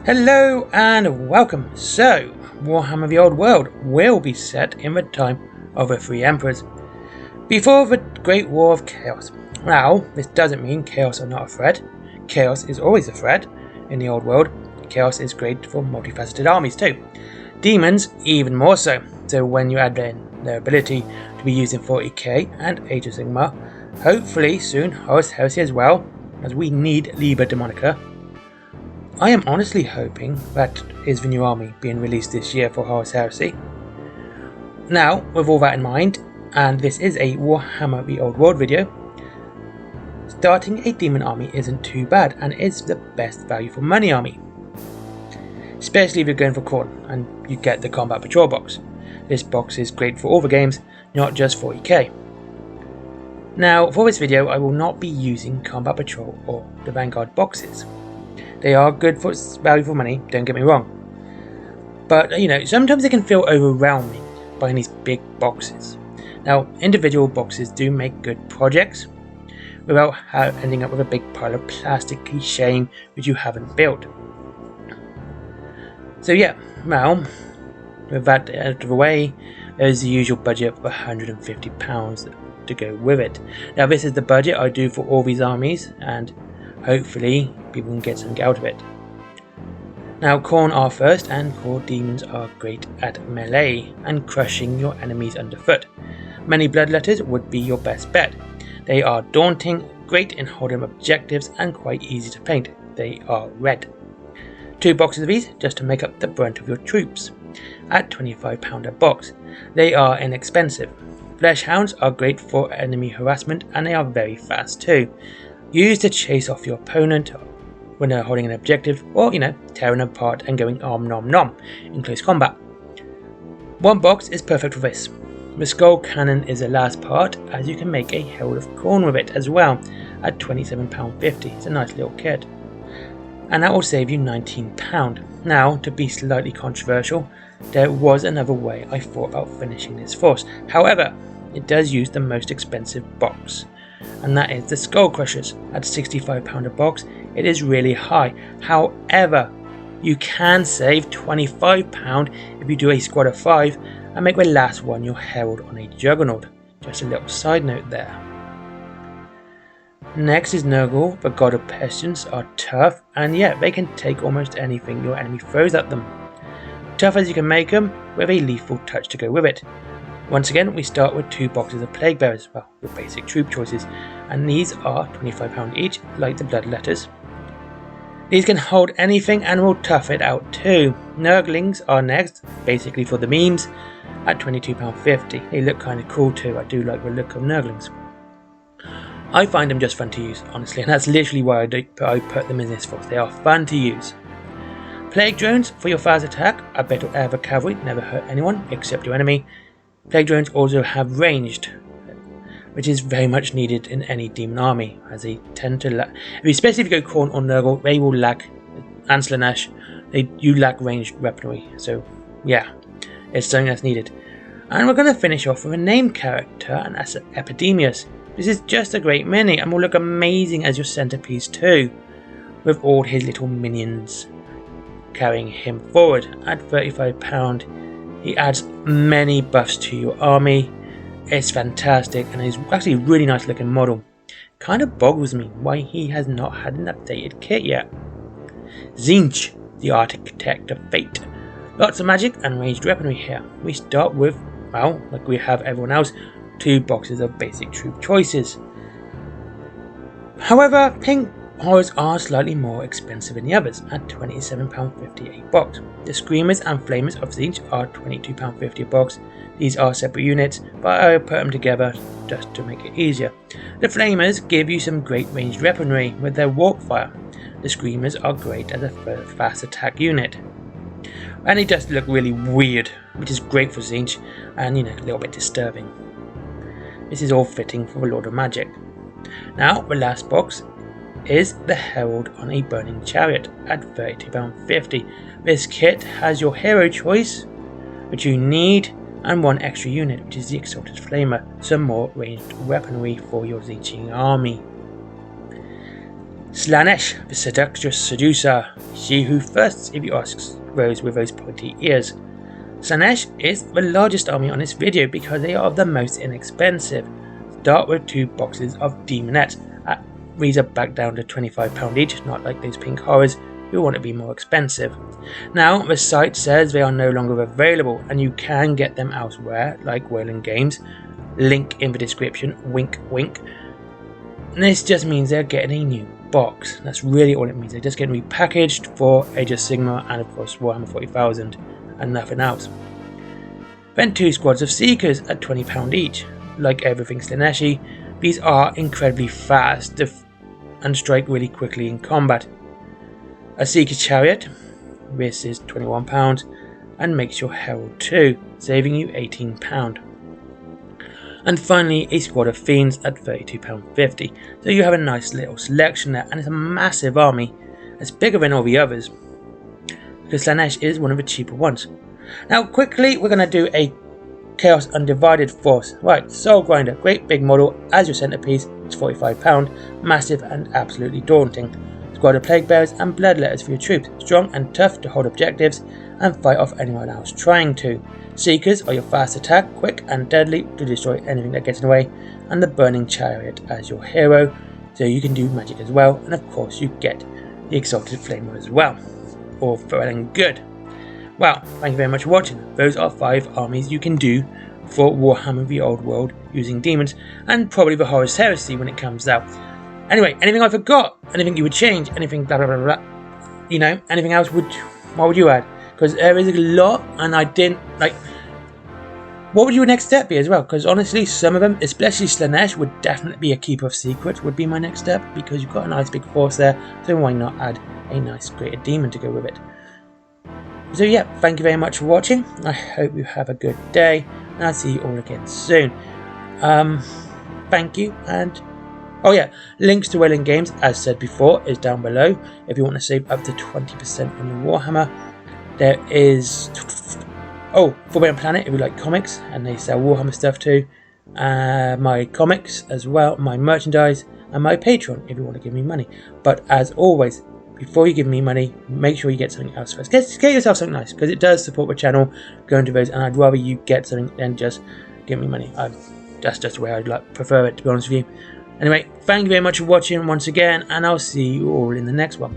Hello and welcome. So, Warhammer the Old World will be set in the time of the Three Emperors, before the Great War of Chaos. Now, this doesn't mean chaos are not a threat. Chaos is always a threat in the Old World. Chaos is great for multifaceted armies too. Demons even more so. So when you add in their ability to be used in 40k and Age of Sigmar, hopefully soon Horus Heresy as well, as we need Liber Demonica. I am honestly hoping that is the new army being released this year for Horus Heresy. Now, with all that in mind, and this is a Warhammer the Old World video, starting a demon army isn't too bad and is the best value for money army. Especially if you're going for Khorne and you get the Combat Patrol box. This box is great for all the games, not just 40k. Now, for this video I will not be using Combat Patrol or the Vanguard boxes. They are good for value for money, don't get me wrong. But, sometimes they can feel overwhelming buying these big boxes. Now, individual boxes do make good projects, without ending up with a big pile of plastic cliché which you haven't built. So yeah, well, with that out of the way, there's the usual budget of £150 to go with it. Now this is the budget I do for all these armies, and hopefully people can get something out of it. Now Khorne are first, and core demons are great at melee and crushing your enemies underfoot. Many bloodletters would be your best bet. They are daunting, great in holding objectives, and quite easy to paint. They are red. 2 boxes of these just to make up the brunt of your troops, at £25 a box. They are inexpensive. Flesh hounds are great for enemy harassment, and they are very fast too. Used to chase off your opponent when they're holding an objective, or tearing apart and going nom nom in close combat. 1 box is perfect for this. The skull cannon is the last part, as you can make a Herald of Khorne with it as well, at £27.50. It's a nice little kit. And that will save you £19. Now, to be slightly controversial, there was another way I thought about finishing this force. However, it does use the most expensive box, and that is the Skull Crushers at £65 a box. It is really high. However, you can save £25 if you do a squad of 5 and make the last one your Herald on a Juggernaut. Just a little side note there. Next is Nurgle, the god of pestilence, are tough, and yet they can take almost anything your enemy throws at them. Tough as you can make them, with a lethal touch to go with it. Once again, we start with 2 boxes of Plague Bearers, well, your basic troop choices, and these are £25 each, like the Bloodletters. These can hold anything and will tough it out too. Nurglings are next, basically for the memes, at £22.50. They look kind of cool too. I do like the look of Nurglings. I find them just fun to use, honestly, and that's literally why I put them in this force. They are fun to use. Plague Drones for your fast attack. I bet ever cavalry never hurt anyone except your enemy. Plague Drones also have ranged, which is very much needed in any demon army, as they tend to lack, especially if you go Khorne or Nurgle, they will lack, and Slanesh, you lack ranged weaponry. So yeah, it's something that's needed. And we're going to finish off with a named character, and that's Epidemius. This is just a great mini and will look amazing as your centerpiece too, with all his little minions carrying him forward. At £35, he adds many buffs to your army. It's fantastic, and he's actually a really nice looking model. Kind of boggles me why he has not had an updated kit yet. Tzeentch, the Architect of Fate. Lots of magic and ranged weaponry here. We start with, well, like we have everyone else, 2 boxes of basic troop choices. However, pink horrors are slightly more expensive than the others, at £27.50 a box. The Screamers and Flamers of Tzeentch are £22.50 a box. These are separate units, but I put them together just to make it easier. The Flamers give you some great ranged weaponry with their warp fire. The Screamers are great as a fast attack unit, and they just look really weird, which is great for Tzeentch, and a little bit disturbing. This is all fitting for the Lord of Magic. Now, the last box is the Herald on a Burning Chariot at £32.50. This kit has your hero choice, which you need, and 1 extra unit, which is the Exalted Flamer, some more ranged weaponry for your Tzeentchian army. Slanesh, the seductress seducer, she who thirsts, if you ask, rose with those pointy ears. Slanesh is the largest army on this video because they are the most inexpensive. Start with 2 boxes of Demonettes. These are back down to £25 each, not like those pink horrors who want to be more expensive. Now, the site says they are no longer available and you can get them elsewhere, like Wayland Games. Link in the description, wink wink. And this just means they're getting a new box. That's really all it means. They're just getting repackaged for Age of Sigmar and of course Warhammer 40,000 and nothing else. Then 2 squads of Seekers at £20 each. Like everything Slaneshi, these are incredibly fast and strike really quickly in combat. A Seeker Chariot, this is £21 and makes your Herald 2, saving you £18. And finally a squad of Fiends at £32.50, so you have a nice little selection there, and it's a massive army. It's bigger than all the others, because Slanesh is one of the cheaper ones. Now quickly we're going to do a Chaos Undivided Force. Right, Soul Grinder, great big model as your centerpiece, it's £45, massive and absolutely daunting. Squad of Plague Bearers and Bloodletters for your troops, strong and tough to hold objectives and fight off anyone else trying to. Seekers are your fast attack, quick and deadly to destroy anything that gets in the way, and the Burning Chariot as your hero, so you can do magic as well, and of course you get the Exalted Flamer as well. All well and good. Well, thank you very much for watching. Those are 5 armies you can do for Warhammer the Old World using Demons, and probably the Horus Heresy when it comes out. Anyway, anything I forgot? Anything you would change? Anything blah blah blah blah? You know, anything else what would you add? Because there is a lot and I didn't like. What would your next step be as well? Because honestly, some of them, especially Slanesh, would definitely be a Keeper of Secrets would be my next step, because you've got a nice big force there, so why not add a nice greater demon to go with it? So yeah, thank you very much for watching. I hope you have a good day, and I'll see you all again soon. Thank you, and oh yeah, links to Wayland Games, as said before, is down below if you want to save up to 20% on your Warhammer. There is Forbidden Planet if you like comics, and they sell Warhammer stuff too. My comics as well, my merchandise, and my Patreon if you want to give me money. But as always, before you give me money, make sure you get something else first. Get yourself something nice, because it does support the channel, go into those, and I'd rather you get something than just give me money. That's just the way I'd prefer it, to be honest with you. Anyway, thank you very much for watching once again, and I'll see you all in the next one.